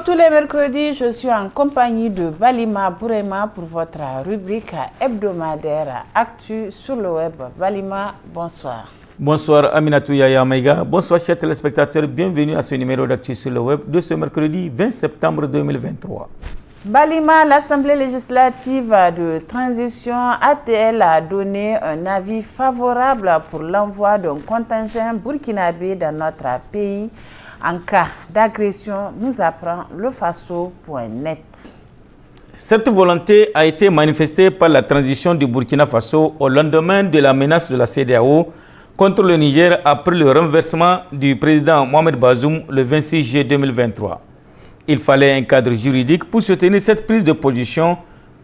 Comme tous les mercredis, je suis en compagnie de Balima Bourema pour votre rubrique hebdomadaire Actu sur le web. Balima, bonsoir. Bonsoir Aminatou Yaya Maïga, bonsoir chers téléspectateurs, bienvenue à ce numéro d'Actu sur le web de ce mercredi 20 septembre 2023. Balima, l'Assemblée législative de transition a-t-elle donné un avis favorable pour l'envoi d'un contingent burkinabé dans notre pays en cas d'agression, nous apprend lefaso.net. Cette volonté a été manifestée par la transition du Burkina Faso au lendemain de la menace de la CEDEAO contre le Niger après le renversement du président Mohamed Bazoum le 26 juillet 2023. Il fallait un cadre juridique pour soutenir cette prise de position,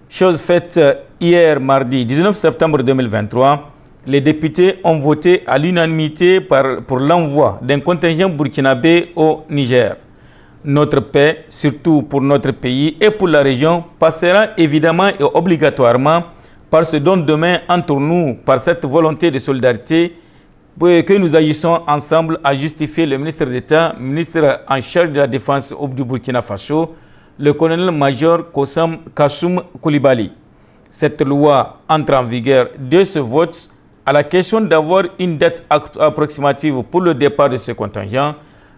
chose faite hier mardi 19 septembre 2023. Les députés ont voté à l'unanimité pour l'envoi d'un contingent burkinabé au Niger. Notre paix, surtout pour notre pays et pour la région, passera évidemment et obligatoirement par ce don de main entre nous, par cette volonté de solidarité que nous agissons ensemble, a justifié le ministre d'État, ministre en charge de la défense du Burkina Faso, le colonel-major Kassoum Koulibaly. Cette loi entre en vigueur de ce vote. À la question d'avoir une date approximative pour le départ de ce contingent,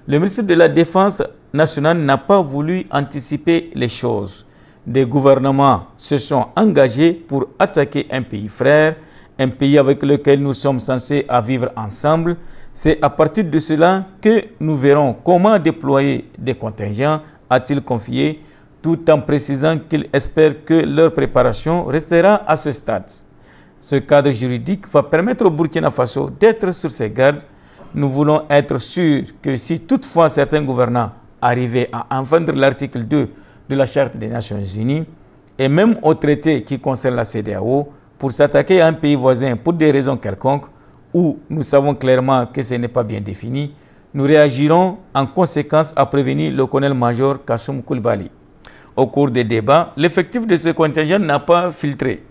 le ministre de la Défense nationale n'a pas voulu anticiper les choses. Des gouvernements se sont engagés pour attaquer un pays frère, un pays avec lequel nous sommes censés vivre ensemble. C'est à partir de cela que nous verrons comment déployer des contingents, a-t-il confié, tout en précisant qu'il espère que leur préparation restera à ce stade. Ce cadre juridique va permettre au Burkina Faso d'être sur ses gardes. Nous voulons être sûrs que si toutefois certains gouvernants arrivaient à enfreindre l'article 2 de la Charte des Nations Unies et même au traité qui concerne la CEDEAO pour s'attaquer à un pays voisin pour des raisons quelconques où nous savons clairement que ce n'est pas bien défini, nous réagirons en conséquence à prévenir le colonel-major Kassoum Koulibaly. Au cours des débats, l'effectif de ce contingent n'a pas filtré.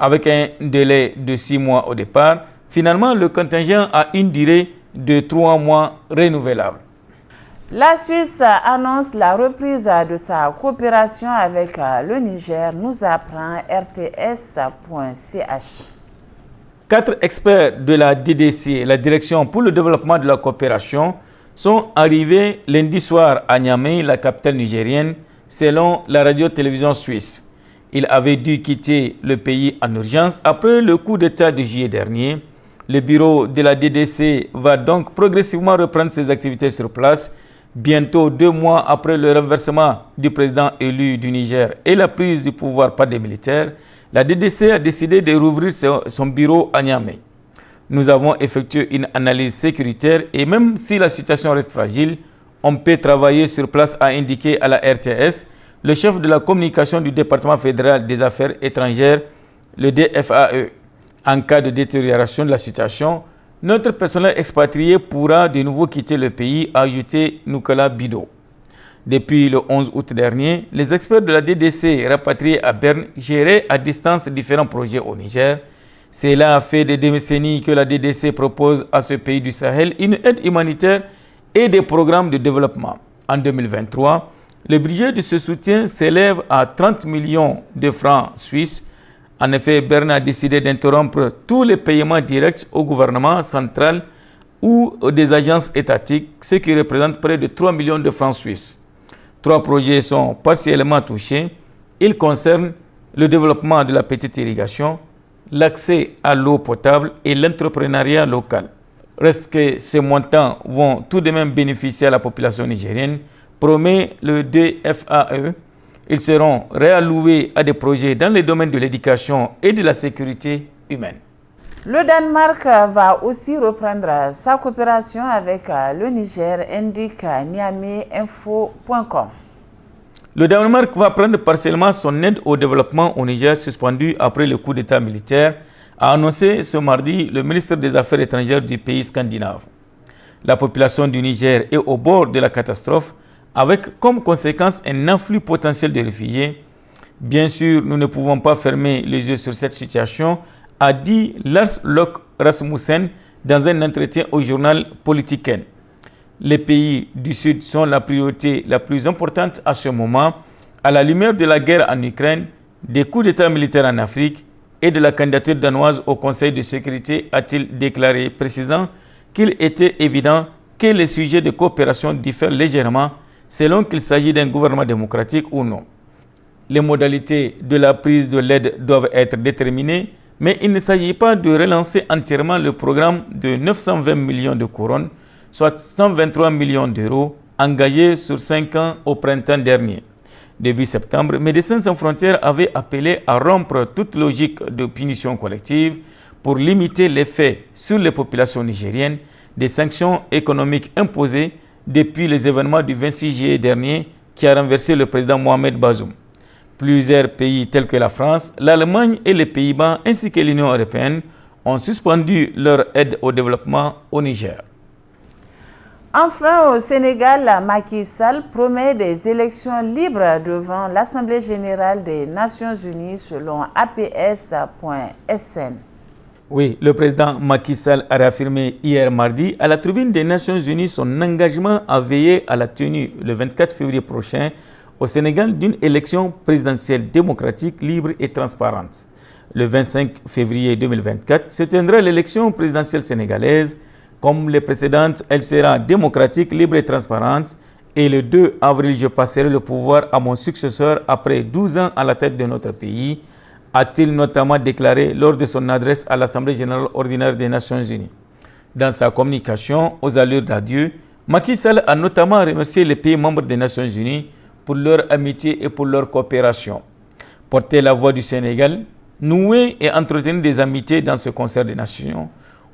Avec un délai de 6 mois au départ, finalement, le contingent a une durée de 3 mois renouvelable. La Suisse annonce la reprise de sa coopération avec le Niger, nous apprend rts.ch. 4 experts de la DDC, la Direction pour le développement de la coopération, sont arrivés lundi soir à Niamey, la capitale nigérienne, selon la radio-télévision suisse. Il avait dû quitter le pays en urgence après le coup d'État de juillet dernier. Le bureau de la DDC va donc progressivement reprendre ses activités sur place. Bientôt 2 mois après le renversement du président élu du Niger et la prise du pouvoir par des militaires, la DDC a décidé de rouvrir son bureau à Niamey. Nous avons effectué une analyse sécuritaire et même si la situation reste fragile, on peut travailler sur place, a indiqué à la RTS le chef de la communication du département fédéral des affaires étrangères, le DFAE. En cas de détérioration de la situation, notre personnel expatrié pourra de nouveau quitter le pays, a ajouté Nicolas Bido. Depuis le 11 août dernier, les experts de la DDC rapatriés à Berne géraient à distance différents projets au Niger. Cela a fait des décennies que la DDC propose à ce pays du Sahel une aide humanitaire et des programmes de développement. En 2023, le budget de ce soutien s'élève à 30 millions de francs suisses. En effet, Berne a décidé d'interrompre tous les paiements directs au gouvernement central ou des agences étatiques, ce qui représente près de 3 millions de francs suisses. 3 projets sont partiellement touchés. Ils concernent le développement de la petite irrigation, l'accès à l'eau potable et l'entrepreneuriat local. Reste que ces montants vont tout de même bénéficier à la population nigérienne, promet le DFAE. Ils seront réalloués à des projets dans les domaines de l'éducation et de la sécurité humaine. Le Danemark va aussi reprendre sa coopération avec le Niger, indique niameyinfo.com. Le Danemark va prendre partiellement son aide au développement au Niger suspendue après le coup d'État militaire, a annoncé ce mardi le ministre des Affaires étrangères du pays scandinave. La population du Niger est au bord de la catastrophe, avec comme conséquence un afflux potentiel de réfugiés. Bien sûr, nous ne pouvons pas fermer les yeux sur cette situation, a dit Lars Løkke Rasmussen dans un entretien au journal Politiken. Les pays du Sud sont la priorité la plus importante à ce moment, à la lumière de la guerre en Ukraine, des coups d'État militaires en Afrique et de la candidature danoise au Conseil de sécurité, a-t-il déclaré, précisant qu'il était évident que les sujets de coopération diffèrent légèrement selon qu'il s'agit d'un gouvernement démocratique ou non. Les modalités de la prise de l'aide doivent être déterminées, mais il ne s'agit pas de relancer entièrement le programme de 920 millions de couronnes, soit 123 millions d'euros, engagés sur 5 ans au printemps dernier. Début septembre, Médecins sans frontières avait appelé à rompre toute logique de punition collective pour limiter l'effet sur les populations nigériennes des sanctions économiques imposées depuis les événements du 26 juillet dernier qui a renversé le président Mohamed Bazoum. Plusieurs pays tels que la France, l'Allemagne et les Pays-Bas ainsi que l'Union européenne ont suspendu leur aide au développement au Niger. Enfin, au Sénégal, Macky Sall promet des élections libres devant l'Assemblée générale des Nations unies selon APS.SN. Oui, le président Macky Sall a réaffirmé hier mardi à la tribune des Nations unies son engagement à veiller à la tenue le 24 février prochain au Sénégal d'une élection présidentielle démocratique, libre et transparente. Le 25 février 2024 se tiendra l'élection présidentielle sénégalaise. Comme les précédentes, elle sera démocratique, libre et transparente. Et le 2 avril, je passerai le pouvoir à mon successeur après 12 ans à la tête de notre pays, a-t-il notamment déclaré lors de son adresse à l'Assemblée générale ordinaire des Nations unies. Dans sa communication aux allures d'adieu, Macky Sall a notamment remercié les pays membres des Nations unies pour leur amitié et pour leur coopération. Porter la voix du Sénégal, nouer et entretenir des amitiés dans ce concert des nations,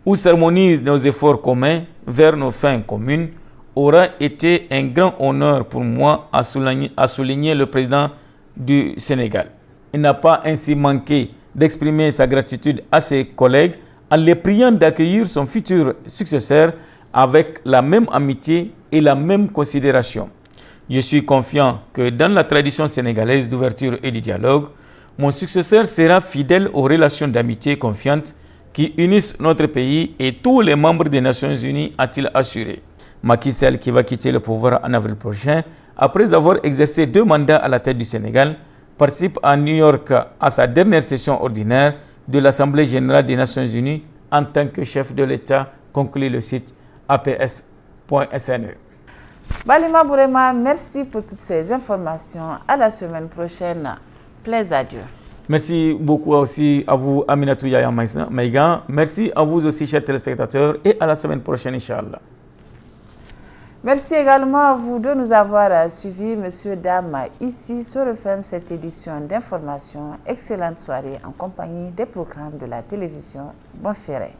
où s'harmonisent nos efforts communs vers nos fins communes, aura été un grand honneur pour moi, a souligné le président du Sénégal. Il n'a pas ainsi manqué d'exprimer sa gratitude à ses collègues en les priant d'accueillir son futur successeur avec la même amitié et la même considération. Je suis confiant que dans la tradition sénégalaise d'ouverture et de dialogue, mon successeur sera fidèle aux relations d'amitié confiantes qui unissent notre pays et tous les membres des Nations Unies, a-t-il assuré. Macky Sall, qui va quitter le pouvoir en avril prochain, après avoir exercé 2 mandats à la tête du Sénégal, participe à New York à sa dernière session ordinaire de l'Assemblée générale des Nations unies en tant que chef de l'État, conclut le site aps.sne. Balima Bourema, merci pour toutes ces informations. À la semaine prochaine. Plaise à Dieu. Merci beaucoup aussi à vous, Aminatou Yaya Maïga. Merci à vous aussi, chers téléspectateurs, et à la semaine prochaine, Inch'Allah. Merci également à vous de nous avoir suivis, messieurs, dames, ici sur RFM, cette édition d'information. Excellente soirée en compagnie des programmes de la télévision. Bon ferré.